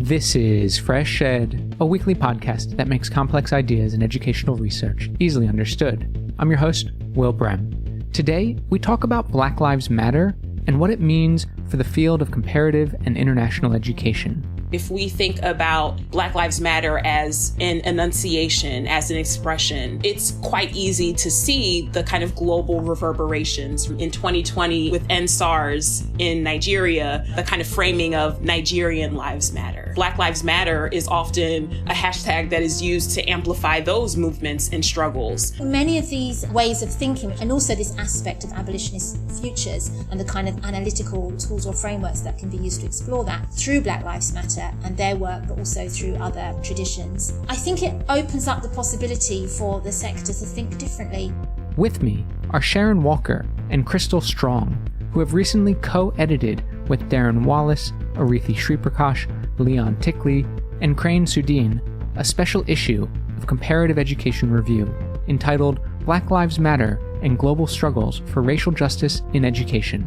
This is FreshEd, a weekly podcast that makes complex ideas and educational research easily understood. I'm your host, Will Brem. Today, we talk about Black Lives Matter and what it means for the field of comparative and international education. If we think about Black Lives Matter as an enunciation, as an expression, it's quite easy to see the kind of global reverberations. In 2020, with NSARS in Nigeria, the kind of framing of Nigerian lives matter. Black Lives Matter is often a hashtag that is used to amplify those movements and struggles. Many of these ways of thinking, and also this aspect of abolitionist futures and the kind of analytical tools or frameworks that can be used to explore that through Black Lives Matter and their work, but also through other traditions. I think it opens up the possibility for the sector to think differently. With me are Sharon Walker and Krystal Strong, who have recently co-edited with Derron Wallace, Arathi Sriprakash, Leon Tikly, and Crain Soudien a special issue of Comparative Education Review entitled Black Lives Matter and Global Struggles for Racial Justice in Education.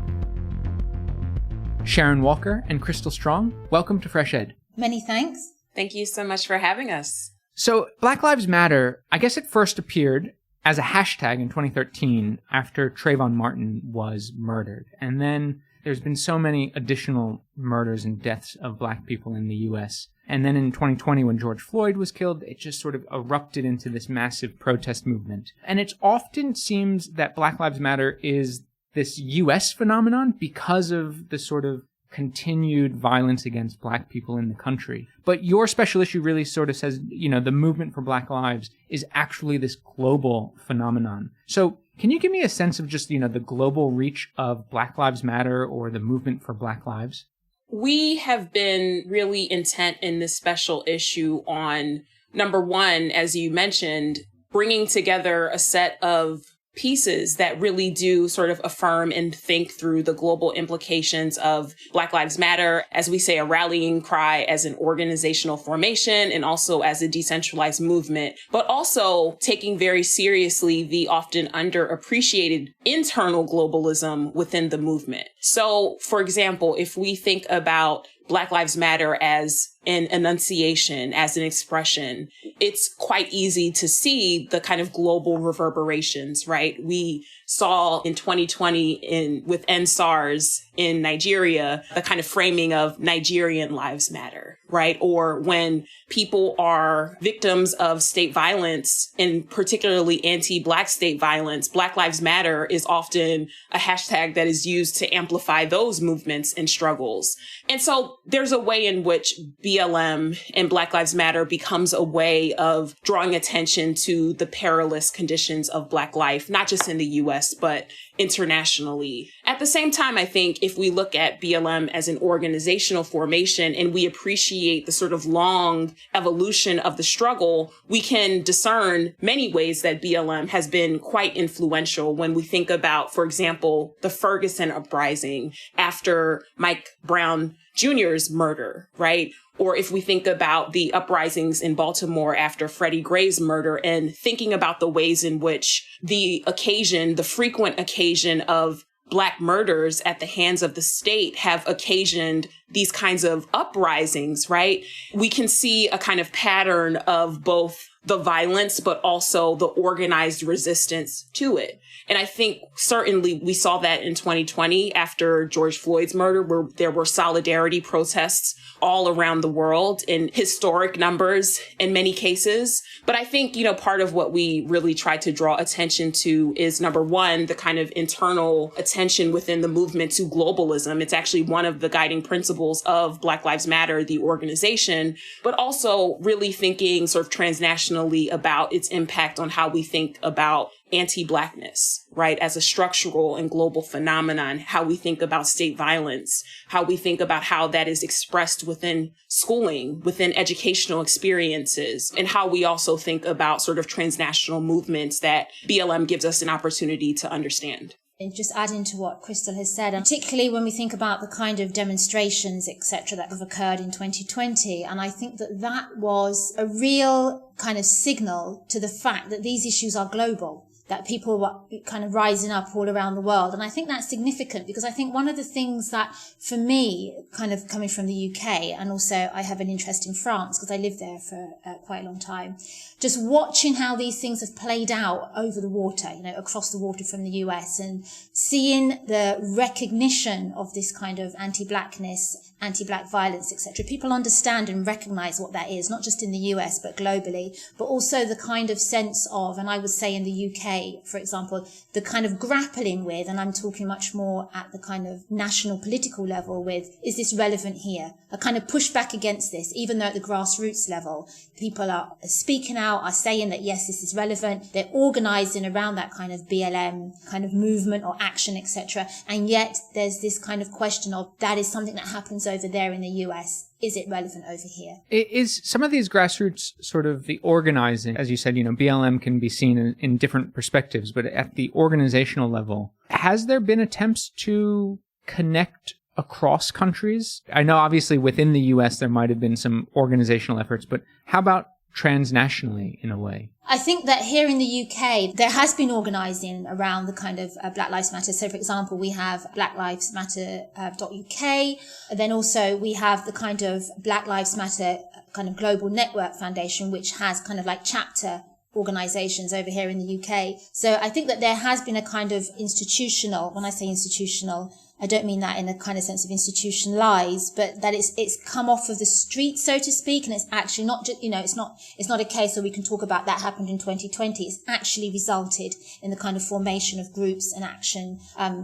Sharon Walker and Krystal Strong, welcome to FreshEd. Many thanks. Thank you so much for having us. So, Black Lives Matter, I guess it first appeared as a hashtag in 2013 after Trayvon Martin was murdered. And then there's been so many additional murders and deaths of Black people in the U.S. And then in 2020, when George Floyd was killed, it just sort of erupted into this massive protest movement. And it often seems that Black Lives Matter is this U.S. phenomenon because of the sort of continued violence against Black people in the country. But your special issue really sort of says, the movement for Black lives is actually this global phenomenon. So can you give me a sense of just, the global reach of Black Lives Matter or the movement for Black lives? We have been really intent in this special issue on, number one, as you mentioned, bringing together a set of pieces that really do sort of affirm and think through the global implications of Black Lives Matter, as we say, a rallying cry as an organizational formation and also as a decentralized movement, but also taking very seriously the often underappreciated internal globalism within the movement. So, for example, if we think about Black Lives Matter as an enunciation, as an expression, it's quite easy to see the kind of global reverberations, right? We saw in 2020 with NSARS in Nigeria, the kind of framing of Nigerian lives matter, right? Or when people are victims of state violence, and particularly anti-Black state violence, Black Lives Matter is often a hashtag that is used to amplify those movements and struggles. And so there's a way in which BLM and Black Lives Matter becomes a way of drawing attention to the perilous conditions of Black life, not just in the US, but internationally. At the same time, I think if we look at BLM as an organizational formation and we appreciate the sort of long evolution of the struggle, we can discern many ways that BLM has been quite influential when we think about, for example, the Ferguson uprising after Mike Brown Jr.'s murder, right? Or if we think about the uprisings in Baltimore after Freddie Gray's murder and thinking about the ways in which the frequent occasion of Black murders at the hands of the state have occasioned these kinds of uprisings, right? We can see a kind of pattern of both the violence, but also the organized resistance to it. And I think certainly we saw that in 2020 after George Floyd's murder, where there were solidarity protests all around the world in historic numbers in many cases. But I think, part of what we really try to draw attention to is, number one, the kind of internal attention within the movement to globalism. It's actually one of the guiding principles of Black Lives Matter, the organization, but also really thinking sort of transnationally about its impact on how we think about anti-Blackness, right, as a structural and global phenomenon, how we think about state violence, how we think about how that is expressed within schooling, within educational experiences, and how we also think about sort of transnational movements that BLM gives us an opportunity to understand. And just adding to what Krystal has said, and particularly when we think about the kind of demonstrations, etc., that have occurred in 2020, and I think that was a real kind of signal to the fact that these issues are global. that people were kind of rising up all around the world. And I think that's significant because I think one of the things that, for me, kind of coming from the UK, and also I have an interest in France because I lived there for quite a long time, just watching how these things have played out over the water, across the water from the US, and seeing the recognition of this kind of anti-blackness, anti-black violence, etc. People understand and recognize what that is, not just in the US, but globally, but also the kind of sense of, and I would say in the UK, for example, the kind of grappling with, and I'm talking much more at the kind of national political level with, is this relevant here? A kind of pushback against this, even though at the grassroots level, people are speaking out, are saying that, yes, this is relevant. They're organizing around that kind of BLM kind of movement or action, etc. And yet there's this kind of question of, that is something that happens over there in the US. Is it relevant over here? Is some of these grassroots sort of the organizing, as you said, BLM can be seen in different perspectives, but at the organizational level, has there been attempts to connect across countries? I know obviously within the US there might have been some organizational efforts, but how about transnationally in a way? I think that here in the UK, there has been organising around the kind of Black Lives Matter. So, for example, we have blacklivesmatter.uk. And then also we have the kind of Black Lives Matter kind of global network foundation, which has kind of like chapter organisations over here in the UK. So I think that there has been a kind of institutional, when I say institutional, I don't mean that in a kind of sense of institutionalized, but that it's come off of the street, so to speak. And it's actually not just, it's not a case where we can talk about that happened in 2020. It's actually resulted in the kind of formation of groups and action,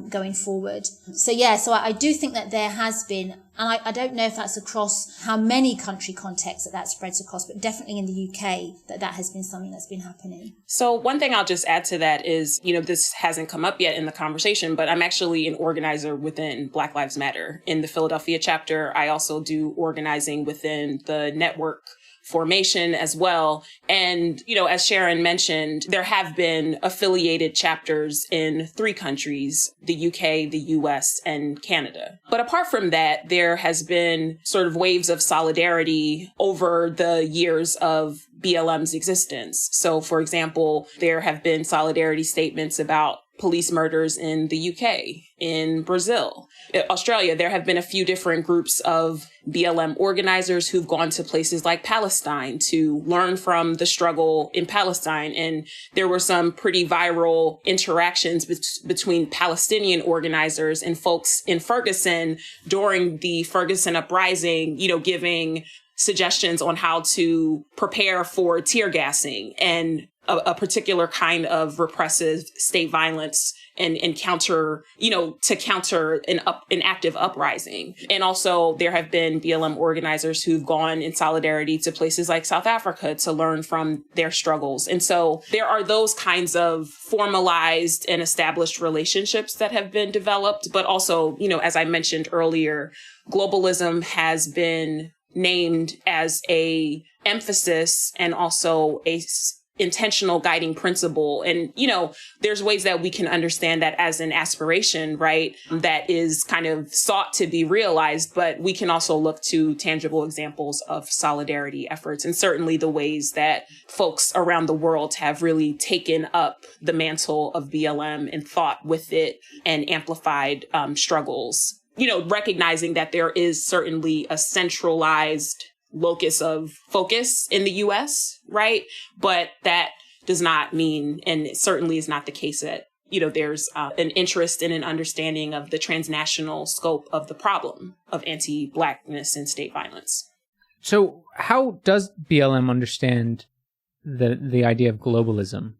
going forward. So so I do think that there has been, and I don't know if that's across how many country contexts that spreads across, but definitely in the UK that has been something that's been happening. So one thing I'll just add to that is, this hasn't come up yet in the conversation, but I'm actually an organizer within Black Lives Matter. In the Philadelphia chapter, I also do organizing within the network formation as well. And, as Sharon mentioned, there have been affiliated chapters in 3 countries, the UK, the US, and Canada. But apart from that, there has been sort of waves of solidarity over the years of BLM's existence. So, for example, there have been solidarity statements about police murders in the UK, in Brazil, Australia. There have been a few different groups of BLM organizers who've gone to places like Palestine to learn from the struggle in Palestine. And there were some pretty viral interactions between Palestinian organizers and folks in Ferguson during the Ferguson uprising, giving suggestions on how to prepare for tear gassing and a particular kind of repressive state violence and counter, to counter an active uprising. And also there have been BLM organizers who've gone in solidarity to places like South Africa to learn from their struggles. And so there are those kinds of formalized and established relationships that have been developed. But also, as I mentioned earlier, globalism has been named as a emphasis and also a intentional guiding principle. And, there's ways that we can understand that as an aspiration, right? That is kind of sought to be realized, but we can also look to tangible examples of solidarity efforts and certainly the ways that folks around the world have really taken up the mantle of BLM and thought with it and amplified struggles. Recognizing that there is certainly a centralized locus of focus in the US, right? But that does not mean, and it certainly is not the case that, there's an interest in an understanding of the transnational scope of the problem of anti-Blackness and state violence. So how does BLM understand the idea of globalism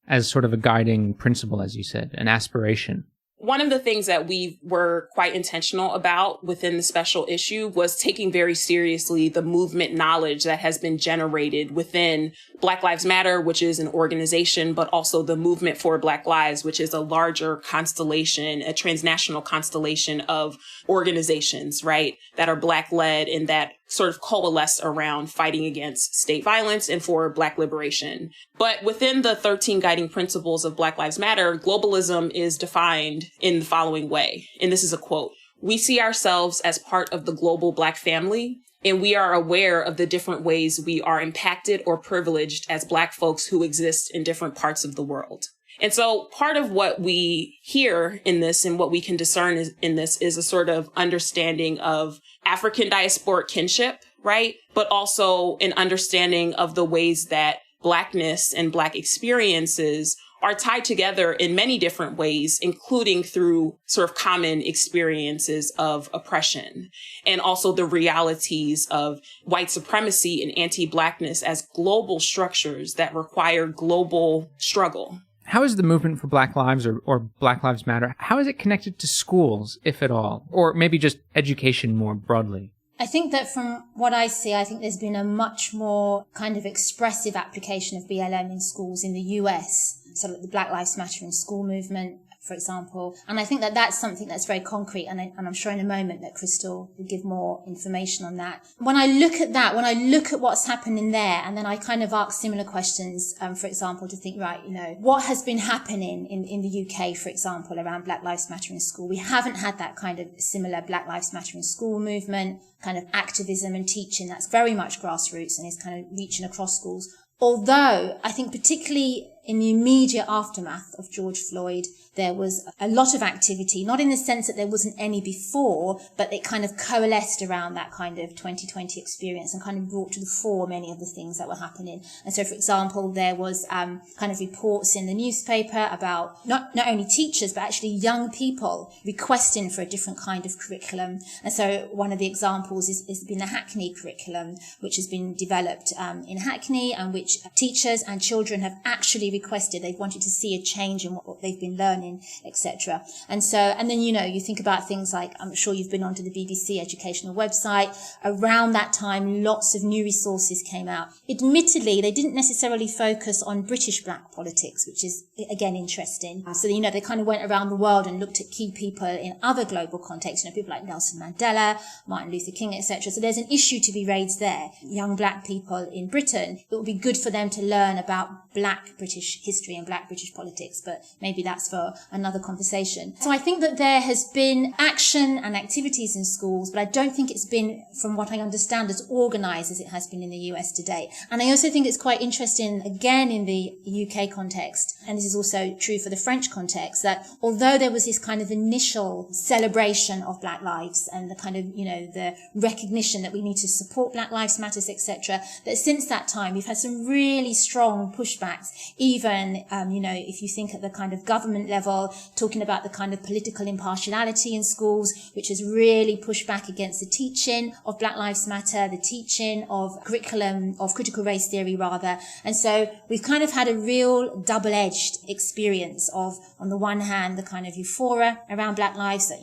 as sort of a guiding principle, as you said, an aspiration? One of the things that we were quite intentional about within the special issue was taking very seriously the movement knowledge that has been generated within Black Lives Matter, which is an organization, but also the Movement for Black Lives, which is a larger constellation, a transnational constellation of organizations, right, that are Black-led and that sort of coalesce around fighting against state violence and for Black liberation. But within the 13 guiding principles of Black Lives Matter, globalism is defined in the following way. And this is a quote: "We see ourselves as part of the global Black family, and we are aware of the different ways we are impacted or privileged as Black folks who exist in different parts of the world. And so part of what we hear in this and what we can discern in this is a sort of understanding of African diasporic kinship, right? But also an understanding of the ways that Blackness and Black experiences are tied together in many different ways, including through sort of common experiences of oppression, and also the realities of white supremacy and anti-Blackness as global structures that require global struggle. How is the movement for Black Lives or Black Lives Matter, how is it connected to schools, if at all? Or maybe just education more broadly? I think that from what I see, I think there's been a much more kind of expressive application of BLM in schools in the US. So like the Black Lives Matter in school movement, for example. And I think that that's something that's very concrete. And I'm sure in a moment that Krystal will give more information on that. When I look at that, when I look at what's happening there, and then I kind of ask similar questions, for example, to think, right, what has been happening in the UK, for example, around Black Lives Matter in school? We haven't had that kind of similar Black Lives Matter in school movement, kind of activism and teaching that's very much grassroots and is kind of reaching across schools. Although I think particularly in the immediate aftermath of George Floyd, there was a lot of activity, not in the sense that there wasn't any before, but it kind of coalesced around that kind of 2020 experience and kind of brought to the fore many of the things that were happening. And so, for example, there was kind of reports in the newspaper about not only teachers, but actually young people requesting for a different kind of curriculum. And so one of the examples is been the Hackney curriculum, which has been developed in Hackney, and which teachers and children have actually requested. They've wanted to see a change in what they've been learning, etc. And so, and then, you think about things like, I'm sure you've been onto the BBC educational website. Around that time, lots of new resources came out. Admittedly, they didn't necessarily focus on British Black politics, which is, again, interesting. So, they kind of went around the world and looked at key people in other global contexts, people like Nelson Mandela, Martin Luther King, etc. So there's an issue to be raised there. Young Black people in Britain, it would be good for them to learn about Black British history and Black British politics, but maybe that's for another conversation. So I think that there has been action and activities in schools, but I don't think it's been, from what I understand, as organised as it has been in the US today. And I also think it's quite interesting, again, in the UK context, and this is also true for the French context, that although there was this kind of initial celebration of Black lives and the kind of, the recognition that we need to support Black Lives Matters, etc., that since that time we've had some really strong pushbacks, even, if you think at the kind of government level, talking about the kind of political impartiality in schools, which has really pushed back against the teaching of Black Lives Matter, the teaching of curriculum, of critical race theory, rather. And so we've kind of had a real double-edged experience of, on the one hand, the kind of euphoria around Black lives that,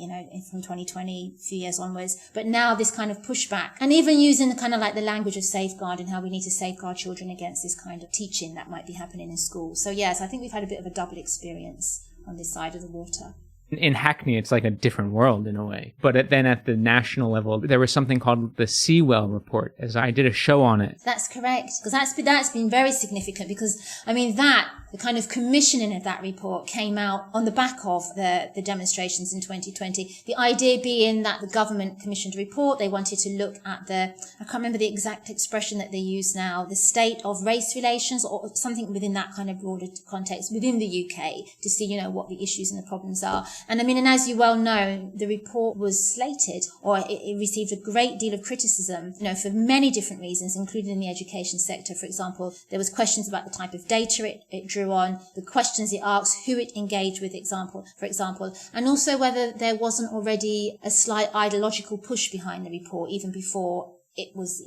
from 2020, a few years onwards, but now this kind of pushback, and even using the kind of like the language of safeguard and how we need to safeguard children against this kind of teaching that might be happening in schools. So yes, I think we've had a bit of a double experience on this side of the water. In Hackney, it's like a different world in a way. But then at the national level, there was something called the Sewell Report, as I did a show on it. That's correct, because that's been very significant, because, the kind of commissioning of that report came out on the back of the demonstrations in 2020. The idea being that the government commissioned a report. They wanted to look at I can't remember the exact expression that they use now, the state of race relations or something within that kind of broader context within the UK to see, what the issues and the problems are. And and as you well know, the report was slated, or it received a great deal of criticism, for many different reasons, including in the education sector. For example, there was questions about the type of data it drew on, the questions it asked, who it engaged with, for example, and also whether there wasn't already a slight ideological push behind the report, even before it was,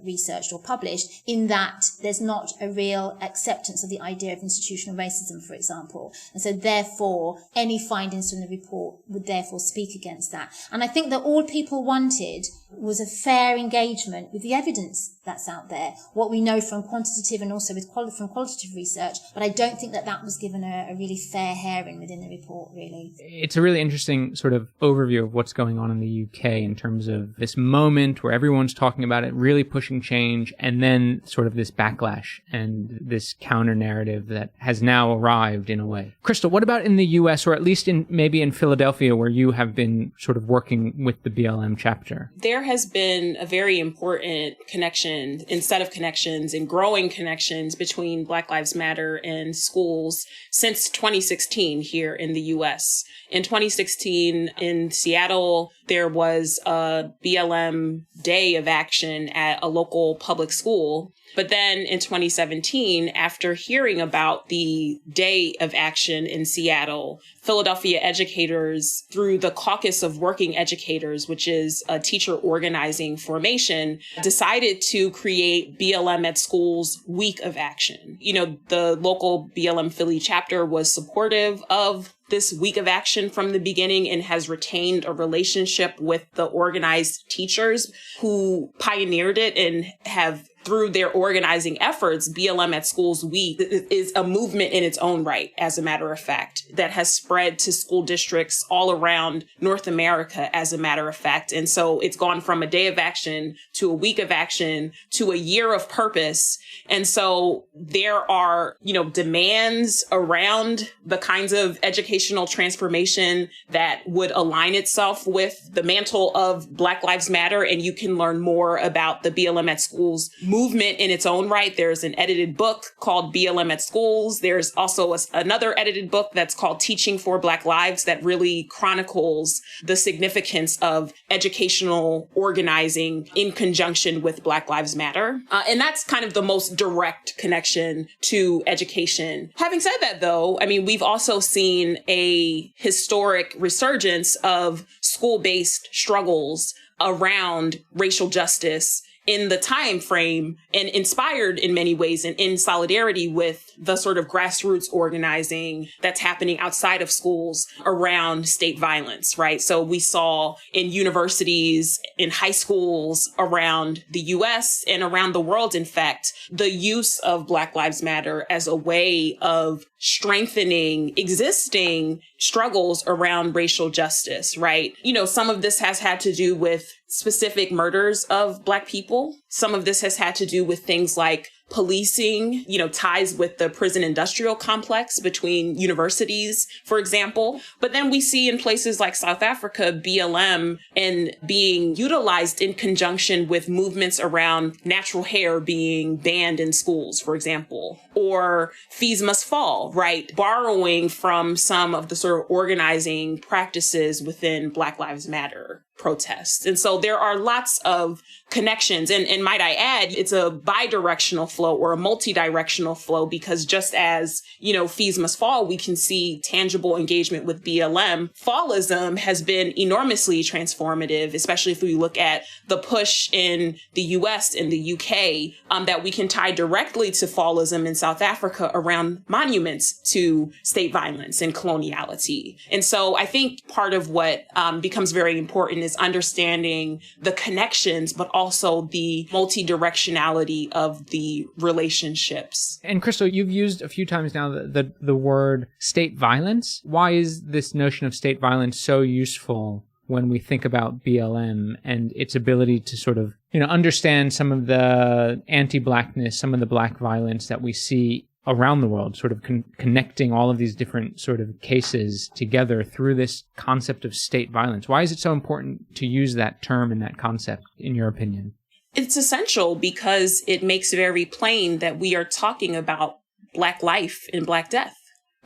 researched or published, in that there's not a real acceptance of the idea of institutional racism, for example. And so therefore, any findings from the report would therefore speak against that. And I think that all people wanted was a fair engagement with the evidence that's out there, what we know from quantitative and also from qualitative research. But I don't think that was given a really fair hearing within the report, really. It's a really interesting sort of overview of what's going on in the UK in terms of this moment where everyone's talking about it, really pushing change, and then sort of this backlash and this counter narrative that has now arrived in a way. Krystal, what about in the US, or at least maybe in Philadelphia, where you have been sort of working with the BLM chapter? There has been a very important connection connections, instead of connections and growing connections between Black Lives Matter and schools since 2016 here in the US. In 2016 in Seattle, there was a BLM day of action at a local public school. But then in 2017, after hearing about the day of action in Seattle, Philadelphia educators, through the Caucus of Working Educators, which is a teacher organizing formation, decided to create BLM at Schools Week of Action. You know, the local BLM Philly chapter was supportive of this week of action from the beginning and has retained a relationship with the organized teachers who pioneered it and have, through their organizing efforts, BLM at Schools Week is a movement in its own right, as a matter of fact, that has spread to school districts all around North America, as a matter of fact. And so it's gone from a day of action to a week of action to a year of purpose. And so there are, demands around the kinds of educational transformation that would align itself with the mantle of Black Lives Matter. And you can learn more about the BLM at Schools movement in its own right. There's an edited book called BLM at Schools. There's also another edited book that's called Teaching for Black Lives that really chronicles the significance of educational organizing in conjunction with Black Lives Matter. And that's kind of the most direct connection to education. Having said that, though, we've also seen a historic resurgence of school-based struggles around racial justice in the time frame, and inspired in many ways and in solidarity with the sort of grassroots organizing that's happening outside of schools around state violence, right? So we saw in universities, in high schools around the US and around the world, in fact, the use of Black Lives Matter as a way of strengthening existing struggles around racial justice, right? Some of this has had to do with specific murders of Black people. Some of this has had to do with things like policing, ties with the prison industrial complex between universities, for example. But then we see in places like South Africa, BLM and being utilized in conjunction with movements around natural hair being banned in schools, for example, or fees must fall, right? Borrowing from some of the sort of organizing practices within Black Lives Matter protests. And so there are lots of connections. And might I add, it's a bidirectional flow or a multi-directional flow, because just as, fees must fall, we can see tangible engagement with BLM. Fallism has been enormously transformative, especially if we look at the push in the US and the UK, that we can tie directly to fallism in South Africa around monuments to state violence and coloniality. And so I think part of what becomes very important is understanding the connections, but also the multi-directionality of the relationships. And Krystal, you've used a few times now the word state violence. Why is this notion of state violence so useful when we think about BLM and its ability to sort of, understand some of the anti-Blackness, some of the Black violence that we see around the world, sort of connecting all of these different sort of cases together through this concept of state violence? Why is it so important to use that term and that concept, in your opinion? It's essential because it makes very plain that we are talking about Black life and Black death.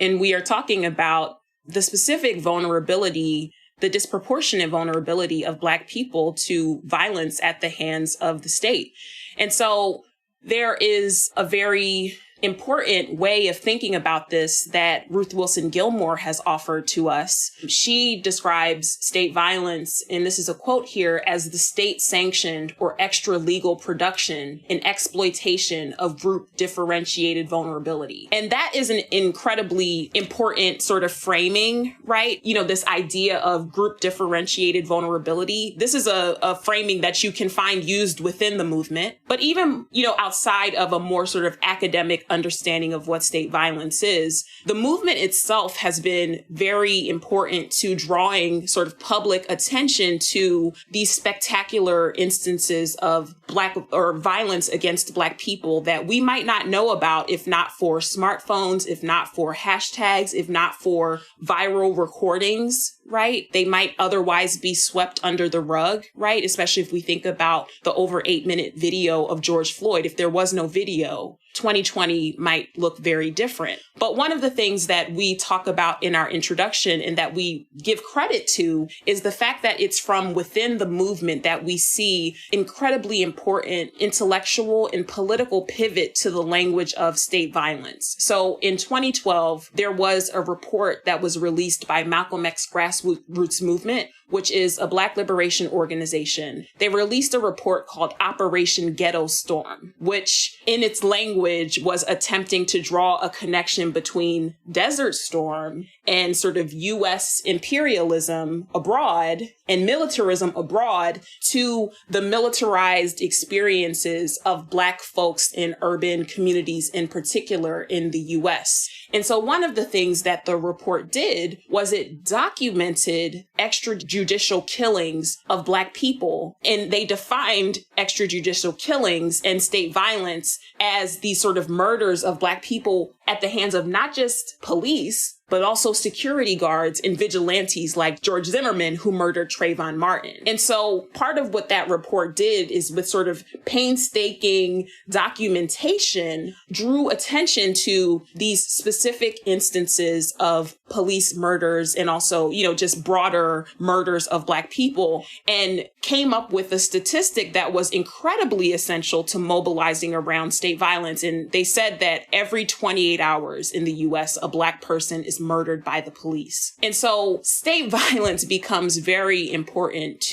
And we are talking about the specific vulnerability, the disproportionate vulnerability of Black people to violence at the hands of the state. And so there is a very important way of thinking about this that Ruth Wilson Gilmore has offered to us. She describes state violence, and this is a quote here, as the state-sanctioned or extra-legal production and exploitation of group-differentiated vulnerability. And that is an incredibly important sort of framing, right? This idea of group-differentiated vulnerability. This is a framing that you can find used within the movement, but even, outside of a more sort of academic understanding of what state violence is, the movement itself has been very important to drawing sort of public attention to these spectacular instances of Black or violence against Black people that we might not know about if not for smartphones, if not for hashtags, if not for viral recordings, right? They might otherwise be swept under the rug, right? Especially if we think about the over 8-minute video of George Floyd. If there was no video, 2020 might look very different. But one of the things that we talk about in our introduction and that we give credit to is the fact that it's from within the movement that we see incredibly important intellectual and political pivot to the language of state violence. So in 2012, there was a report that was released by Malcolm X Grassroots Movement, which is a Black liberation organization. They released a report called Operation Ghetto Storm, which in its language was attempting to draw a connection between Desert Storm and sort of U.S. imperialism abroad and militarism abroad to the militarized experiences of Black folks in urban communities, in particular in the U.S. And so one of the things that the report did was it documented extrajudicial killings of Black people. And they defined extrajudicial killings and state violence as these sort of murders of Black people at the hands of not just police, but also security guards and vigilantes like George Zimmerman, who murdered Trayvon Martin. And so part of what that report did is with sort of painstaking documentation, drew attention to these specific instances of police murders and also, just broader murders of Black people, and came up with a statistic that was incredibly essential to mobilizing around state violence. And they said that every 28 hours in the U.S., a Black person is murdered by the police. And so state violence becomes very important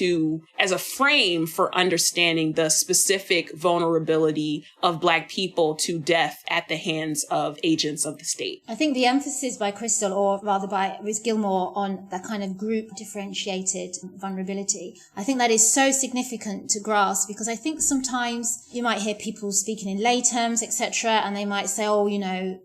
as a frame for understanding the specific vulnerability of Black people to death at the hands of agents of the state. I think the emphasis by Krystal, or rather by Ruth Gilmore, on that kind of group differentiated vulnerability, I think that is so significant to grasp, because I think sometimes you might hear people speaking in lay terms, etc., and they might say,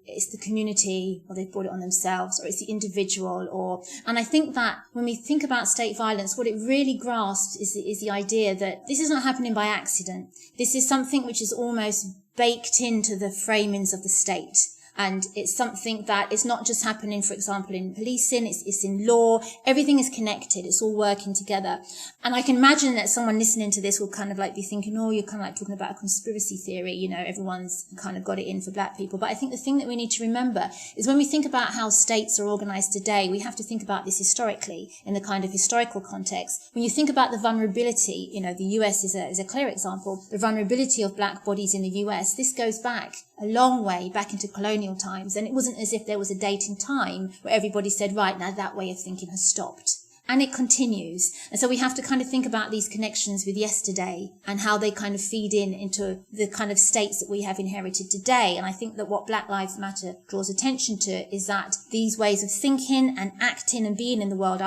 it's the community, or they've brought it on themselves, or it's the individual, and I think that when we think about state violence, what it really grasps is the idea that this is not happening by accident. This is something which is almost baked into the framings of the state. And it's something that is not just happening, for example, in policing, it's in law. Everything is connected. It's all working together. And I can imagine that someone listening to this will kind of be thinking, you're kind of talking about a conspiracy theory. Everyone's kind of got it in for Black people. But I think the thing that we need to remember is when we think about how states are organized today, we have to think about this historically in the kind of historical context. When you think about the vulnerability, the US is a clear example, the vulnerability of Black bodies in the US, this goes back a long way back into colonial times. And it wasn't as if there was a date in time where everybody said, right, now that way of thinking has stopped. And it continues. And so we have to kind of think about these connections with yesterday and how they kind of feed into the kind of states that we have inherited today. And I think that what Black Lives Matter draws attention to is that these ways of thinking and acting and being in the world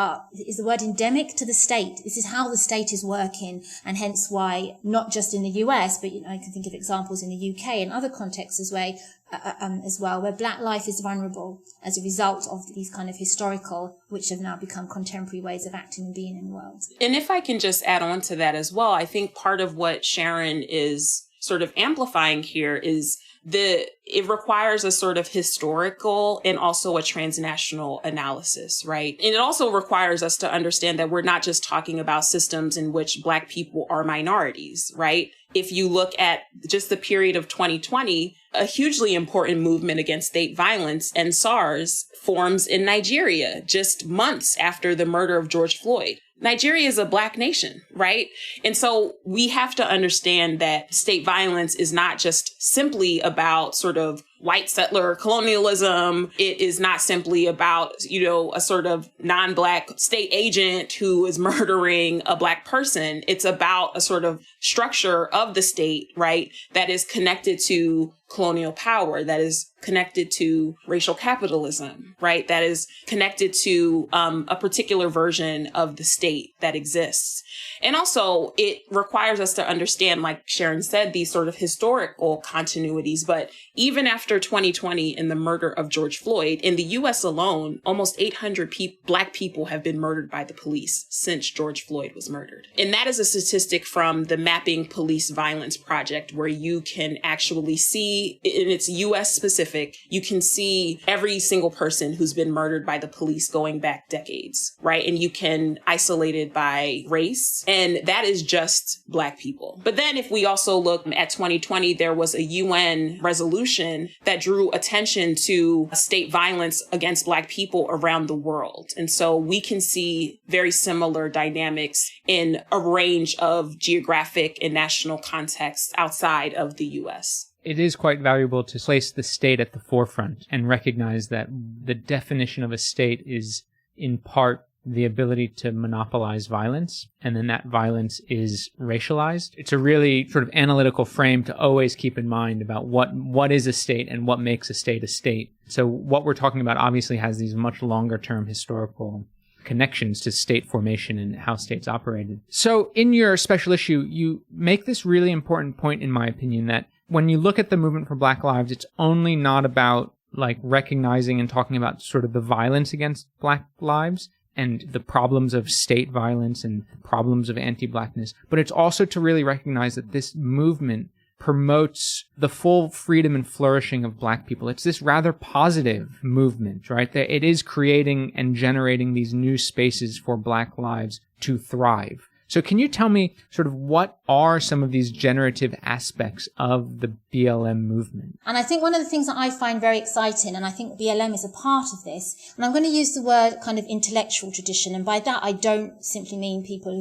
is the word endemic to the state. This is how the state is working, and hence why not just in the US, but I can think of examples in the UK and other contexts as well, where Black life is vulnerable as a result of these kind of historical, which have now become contemporary ways of acting and being in the world. And if I can just add on to that as well, I think part of what Sharon is sort of amplifying here is it requires a sort of historical and also a transnational analysis, right? And it also requires us to understand that we're not just talking about systems in which Black people are minorities, right? If you look at just the period of 2020, a hugely important movement against state violence and SARS forms in Nigeria just months after the murder of George Floyd. Nigeria is a Black nation, right? And so we have to understand that state violence is not just simply about sort of white settler colonialism. It is not simply about, a sort of non-Black state agent who is murdering a Black person. It's about a sort of structure of the state, right, that is connected to colonial power, that is connected to racial capitalism, right, that is connected to a particular version of the state that exists. And also, it requires us to understand, like Sharon said, these sort of historical continuities. But even after 2020 and the murder of George Floyd, in the U.S. alone, almost 800 Black people have been murdered by the police since George Floyd was murdered. And that is a statistic from the Mapping Police Violence Project, where you can actually see see, and it's US specific, you can see every single person who's been murdered by the police going back decades, right? And you can isolate it by race. And that is just Black people. But then if we also look at 2020, there was a UN resolution that drew attention to state violence against Black people around the world. And so we can see very similar dynamics in a range of geographic and national contexts outside of the US. It is quite valuable to place the state at the forefront and recognize that the definition of a state is in part the ability to monopolize violence, and then that violence is racialized. It's a really sort of analytical frame to always keep in mind about what is a state and what makes a state a state. So what we're talking about obviously has these much longer term historical connections to state formation and how states operated. So in your special issue, you make this really important point, in my opinion, that when you look at the movement for Black lives, it's only not about like recognizing and talking about sort of the violence against Black lives and the problems of state violence and problems of anti-Blackness, but it's also to really recognize that this movement promotes the full freedom and flourishing of Black people. It's this rather positive movement, right? That it is creating and generating these new spaces for Black lives to thrive. So can you tell me sort of what are some of these generative aspects of the BLM movement? And I think one of the things that I find very exciting, and I think BLM is a part of this, and I'm going to use the word kind of intellectual tradition, and by that I don't simply mean people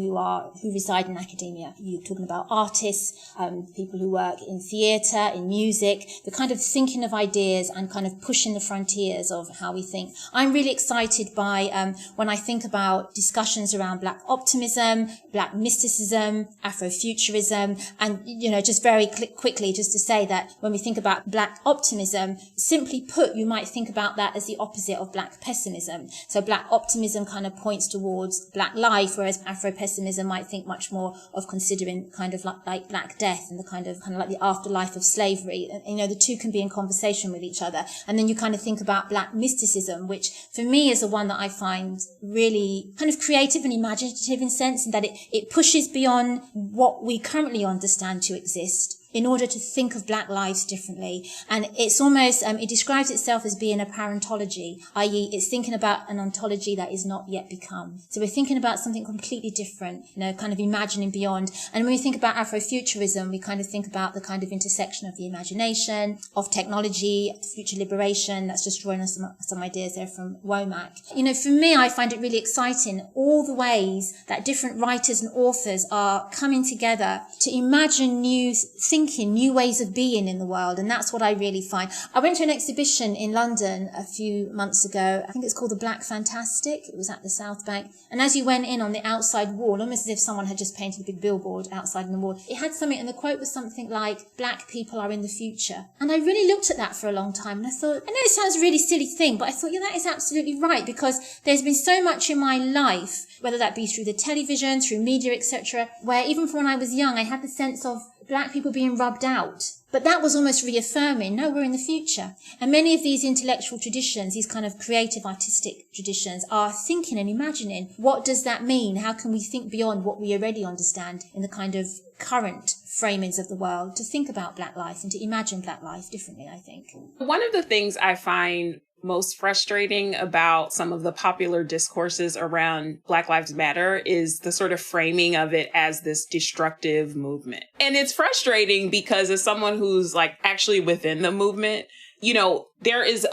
who reside in academia. You're talking about artists, people who work in theatre, in music, the kind of thinking of ideas and kind of pushing the frontiers of how we think. I'm really excited by when I think about discussions around Black optimism, Black mysticism, Afrofuturism, and, just very quickly, just to say that when we think about Black optimism, simply put, you might think about that as the opposite of Black pessimism. So Black optimism kind of points towards Black life, whereas Afro-pessimism might think much more of considering kind of like Black death and the kind of like the afterlife of slavery. And, the two can be in conversation with each other. And then you kind of think about Black mysticism, which for me is the one that I find really kind of creative and imaginative in sense, in that it pushes beyond what we currently understand to exist in order to think of Black lives differently. And it's almost, it describes itself as being a parentology, i.e. it's thinking about an ontology that is not yet become. So we're thinking about something completely different, kind of imagining beyond. And when we think about Afrofuturism, we kind of think about the kind of intersection of the imagination, of technology, future liberation. That's just drawing us some ideas there from Womack. For me, I find it really exciting, all the ways that different writers and authors are coming together to imagine new thinking, new ways of being in the world. And that's what I really find. I went to an exhibition in London a few months ago. I think it's called The Black Fantastic. It was at the South Bank. And as you went in on the outside wall, almost as if someone had just painted a big billboard outside on the wall, it had something, and the quote was something like, Black people are in the future. And I really looked at that for a long time. And I thought, I know it sounds a really silly thing, but I thought, yeah, that is absolutely right, because there's been so much in my life, whether that be through the television, through media, etc., where even from when I was young, I had the sense of Black people being rubbed out. But that was almost reaffirming, no, we're in the future. And many of these intellectual traditions, these kind of creative artistic traditions, are thinking and imagining, what does that mean? How can we think beyond what we already understand in the kind of current framings of the world to think about Black life and to imagine Black life differently, I think. One of the things I find most frustrating about some of the popular discourses around Black Lives Matter is the sort of framing of it as this destructive movement. And it's frustrating because as someone who's like actually within the movement, there is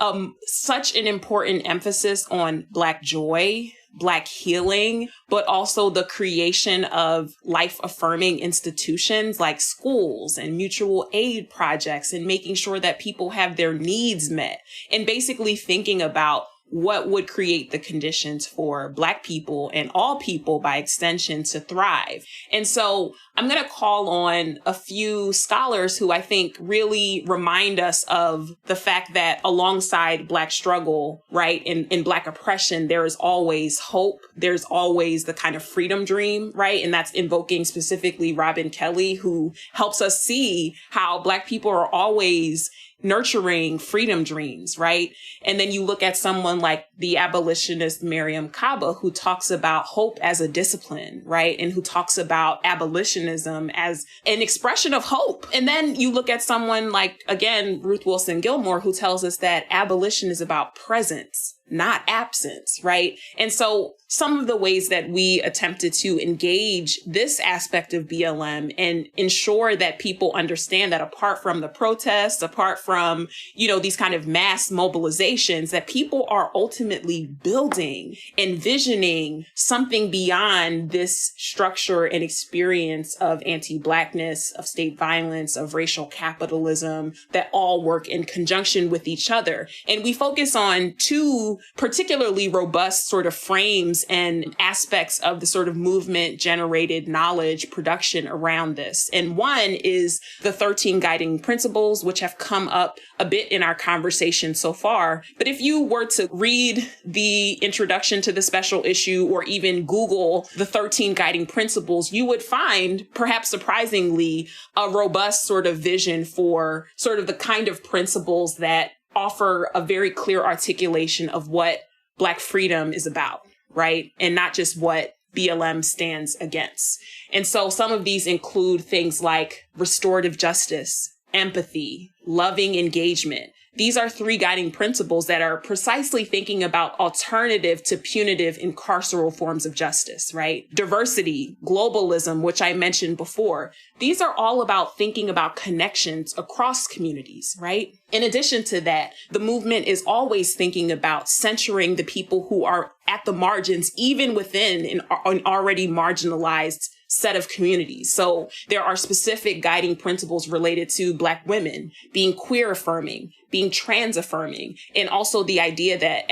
such an important emphasis on Black joy, Black healing, but also the creation of life-affirming institutions like schools and mutual aid projects, and making sure that people have their needs met, and basically thinking about what would create the conditions for Black people and all people by extension to thrive. And so I'm going to call on a few scholars who I think really remind us of the fact that alongside Black struggle, right, in Black oppression, there is always hope. There's always the kind of freedom dream, right? And that's invoking specifically Robin Kelley, who helps us see how Black people are always nurturing freedom dreams, right? And then you look at someone like the abolitionist Mariam Kaba, who talks about hope as a discipline, right? And who talks about abolitionism as an expression of hope. And then you look at someone like, again, Ruth Wilson Gilmore, who tells us that abolition is about presence, not absence, right? And so some of the ways that we attempted to engage this aspect of BLM and ensure that people understand that apart from the protests, apart from, these kind of mass mobilizations, that people are ultimately building, envisioning something beyond this structure and experience of anti-Blackness, of state violence, of racial capitalism, that all work in conjunction with each other. And we focus on two particularly robust sort of frames and aspects of the sort of movement generated knowledge production around this. And one is the 13 guiding principles, which have come up a bit in our conversation so far. But if you were to read the introduction to the special issue or even Google the 13 guiding principles, you would find, perhaps surprisingly, a robust sort of vision for sort of the kind of principles that offer a very clear articulation of what Black freedom is about, right? And not just what BLM stands against. And so some of these include things like restorative justice, empathy, loving engagement. These are 3 guiding principles that are precisely thinking about alternative to punitive and carceral forms of justice, right? Diversity, globalism, which I mentioned before. These are all about thinking about connections across communities, right? In addition to that, the movement is always thinking about centering the people who are at the margins, even within an already marginalized set of communities. So there are specific guiding principles related to Black women, being queer affirming, being trans affirming, and also the idea that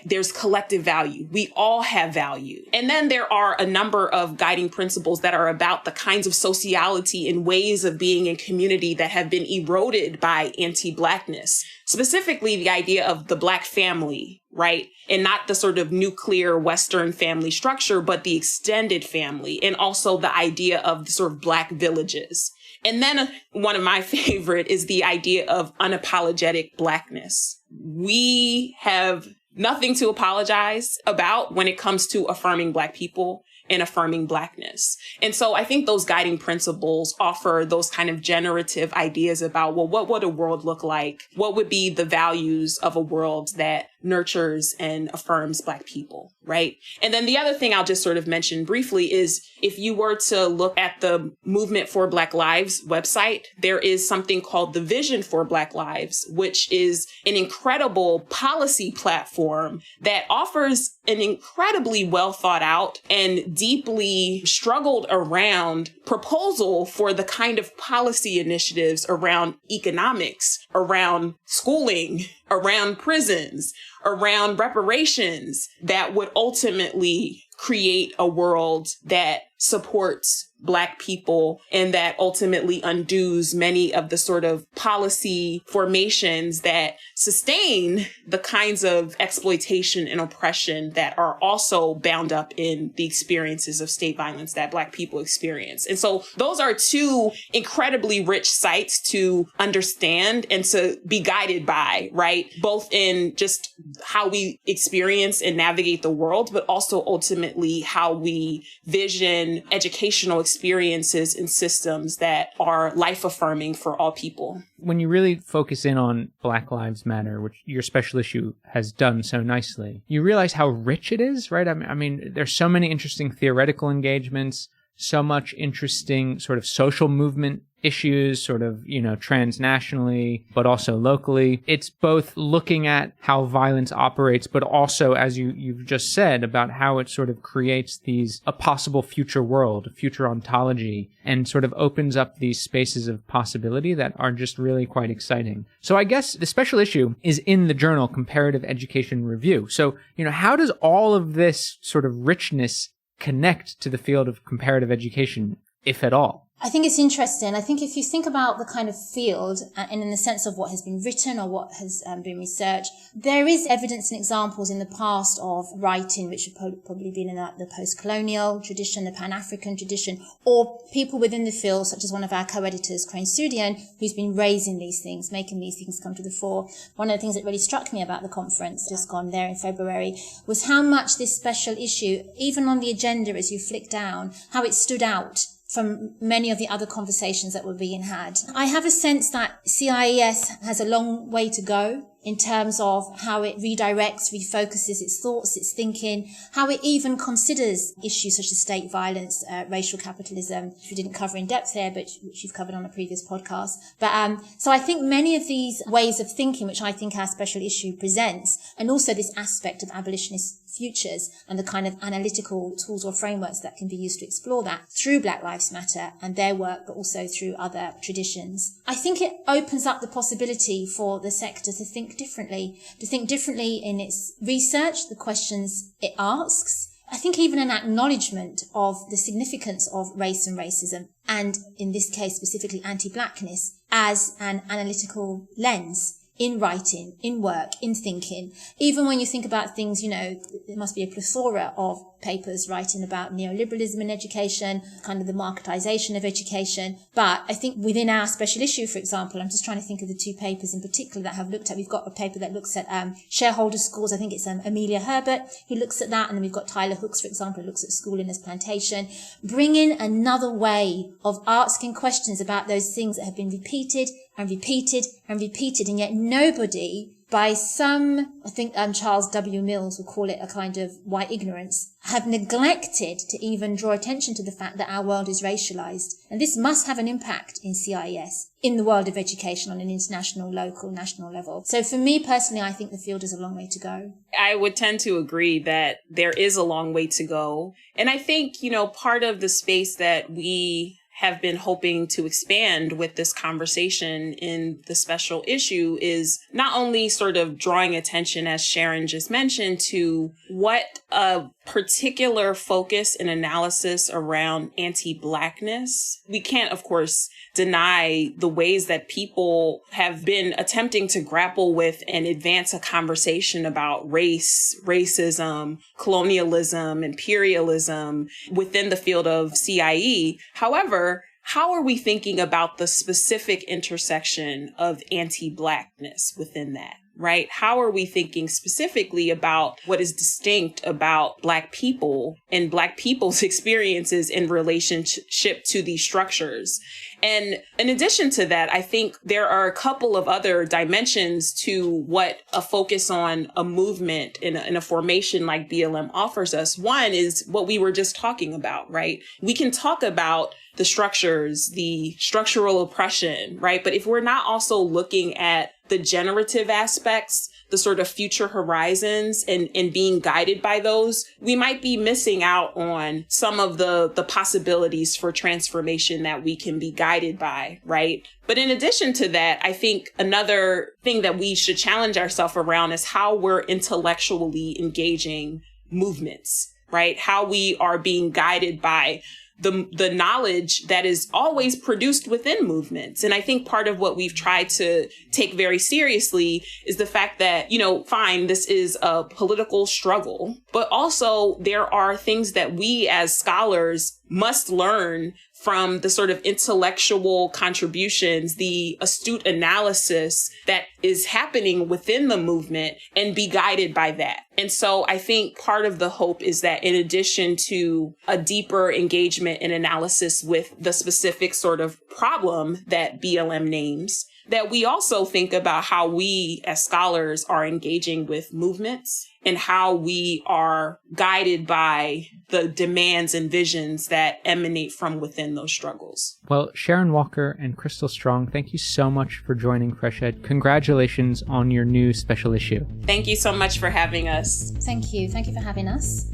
there's collective value. We all have value. And then there are a number of guiding principles that are about the kinds of sociality and ways of being in community that have been eroded by anti-Blackness. Specifically, the idea of the Black family, right? And not the sort of nuclear Western family structure, but the extended family, and also the idea of the sort of Black villages. And then one of my favorite is the idea of unapologetic Blackness. We have nothing to apologize about when it comes to affirming Black people and affirming Blackness. And so I think those guiding principles offer those kind of generative ideas about, well, what would a world look like? What would be the values of a world that nurtures and affirms Black people, right? And then the other thing I'll just sort of mention briefly is if you were to look at the Movement for Black Lives website, there is something called the Vision for Black Lives, which is an incredible policy platform that offers an incredibly well thought out and deeply struggled around proposal for the kind of policy initiatives around economics, around schooling, around prisons, around reparations that would ultimately create a world that supports Black people and that ultimately undoes many of the sort of policy formations that sustain the kinds of exploitation and oppression that are also bound up in the experiences of state violence that Black people experience. And so those are 2 incredibly rich sites to understand and to be guided by, right? Both in just how we experience and navigate the world, but also ultimately how we vision educational experiences and systems that are life-affirming for all people. When you really focus in on Black Lives Matter, which your special issue has done so nicely, you realize how rich it is, right? I mean, there's so many interesting theoretical engagements, so much interesting sort of social movement issues, sort of, transnationally, but also locally. It's both looking at how violence operates, but also, as you've just said, about how it sort of creates a possible future world, a future ontology, and sort of opens up these spaces of possibility that are just really quite exciting. So I guess the special issue is in the journal Comparative Education Review. So, how does all of this sort of richness connect to the field of comparative education, if at all? I think it's interesting. I think if you think about the kind of field and in the sense of what has been written or what has been researched, there is evidence and examples in the past of writing which have probably been in the post-colonial tradition, the Pan-African tradition, or people within the field, such as one of our co-editors, Crain Soudien, who's been raising these things, making these things come to the fore. One of the things that really struck me about the conference, just gone there in February, was how much this special issue, even on the agenda as you flick down, how it stood out from many of the other conversations that were being had. I have a sense that CIES has a long way to go in terms of how it redirects, refocuses its thoughts, its thinking, how it even considers issues such as state violence, racial capitalism, which we didn't cover in depth here, but which you've covered on a previous podcast. But so I think many of these ways of thinking, which I think our special issue presents, and also this aspect of abolitionist futures and the kind of analytical tools or frameworks that can be used to explore that through Black Lives Matter and their work, but also through other traditions. I think it opens up the possibility for the sector to think differently in its research, the questions it asks. I think even an acknowledgement of the significance of race and racism, and in this case specifically anti-Blackness, as an analytical lens in writing, in work, in thinking. Even when you think about things, there must be a plethora of papers writing about neoliberalism in education, kind of the marketization of education. But I think within our special issue, for example, I'm just trying to think of the two papers in particular that have looked at, we've got a paper that looks at shareholder schools. I think it's Amelia Herbert who looks at that. And then we've got Tyler Hooks, for example, who looks at schooling as plantation. Bringing another way of asking questions about those things that have been repeated and repeated and repeated, and yet nobody, by some, I think Charles W. Mills would call it a kind of white ignorance, have neglected to even draw attention to the fact that our world is racialized. And this must have an impact in CIES, in the world of education on an international, local, national level. So for me personally, I think the field has a long way to go. I would tend to agree that there is a long way to go. And I think, part of the space that we have been hoping to expand with this conversation in the special issue is not only sort of drawing attention, as Sharon just mentioned, to what a particular focus and analysis around anti-Blackness. We can't, of course, deny the ways that people have been attempting to grapple with and advance a conversation about race, racism, colonialism, imperialism within the field of CIE. However, how are we thinking about the specific intersection of anti-Blackness within that? Right? How are we thinking specifically about what is distinct about Black people and Black people's experiences in relationship to these structures? And in addition to that, I think there are a couple of other dimensions to what a focus on a movement in a formation like BLM offers us. One is what we were just talking about, right? We can talk about the structures, the structural oppression, right? But if we're not also looking at the generative aspects, the sort of future horizons and being guided by those, we might be missing out on some of the possibilities for transformation that we can be guided by, right? But in addition to that, I think another thing that we should challenge ourselves around is how we're intellectually engaging movements, right? How we are being guided by the knowledge that is always produced within movements. And I think part of what we've tried to take very seriously is the fact that, fine, this is a political struggle, but also there are things that we as scholars must learn from the sort of intellectual contributions, the astute analysis that is happening within the movement, and be guided by that. And so I think part of the hope is that in addition to a deeper engagement and analysis with the specific sort of problem that BLM names, that we also think about how we as scholars are engaging with movements and how we are guided by the demands and visions that emanate from within those struggles. Well, Sharon Walker and Krystal Strong, thank you so much for joining FreshEd. Congratulations on your new special issue. Thank you so much for having us. Thank you. Thank you for having us.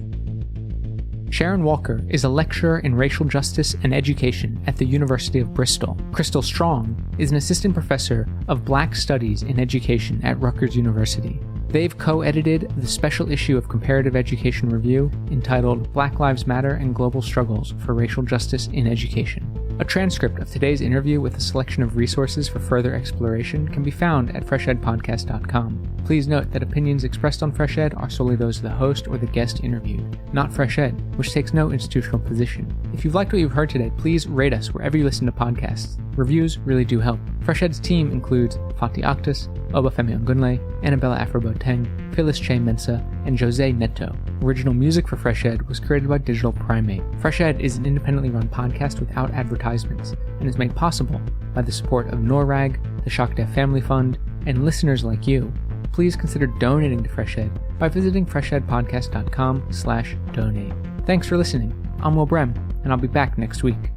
Sharon Walker is a lecturer in racial justice and education at the University of Bristol. Krystal Strong is an assistant professor of Black Studies in Education at Rutgers University. They've co-edited the special issue of Comparative Education Review entitled Black Lives Matter and Global Struggles for Racial Justice in Education. A transcript of today's interview with a selection of resources for further exploration can be found at freshedpodcast.com. Please note that opinions expressed on FreshEd are solely those of the host or the guest interviewed, not FreshEd, which takes no institutional position. If you've liked what you've heard today, please rate us wherever you listen to podcasts. Reviews really do help. FreshEd's team includes Fatih Akhtas, Obafemi Ongunle, Annabella Afro-Boateng, Phyllis Che Mensa, and Jose Neto. Original music for FreshEd was created by Digital Primate. FreshEd is an independently run podcast without advertisements and is made possible by the support of NORAG, the Shock Deaf Family Fund, and listeners like you. Please consider donating to FreshEd by visiting freshedpodcast.com/donate. Thanks for listening. I'm Will Brehm, and I'll be back next week.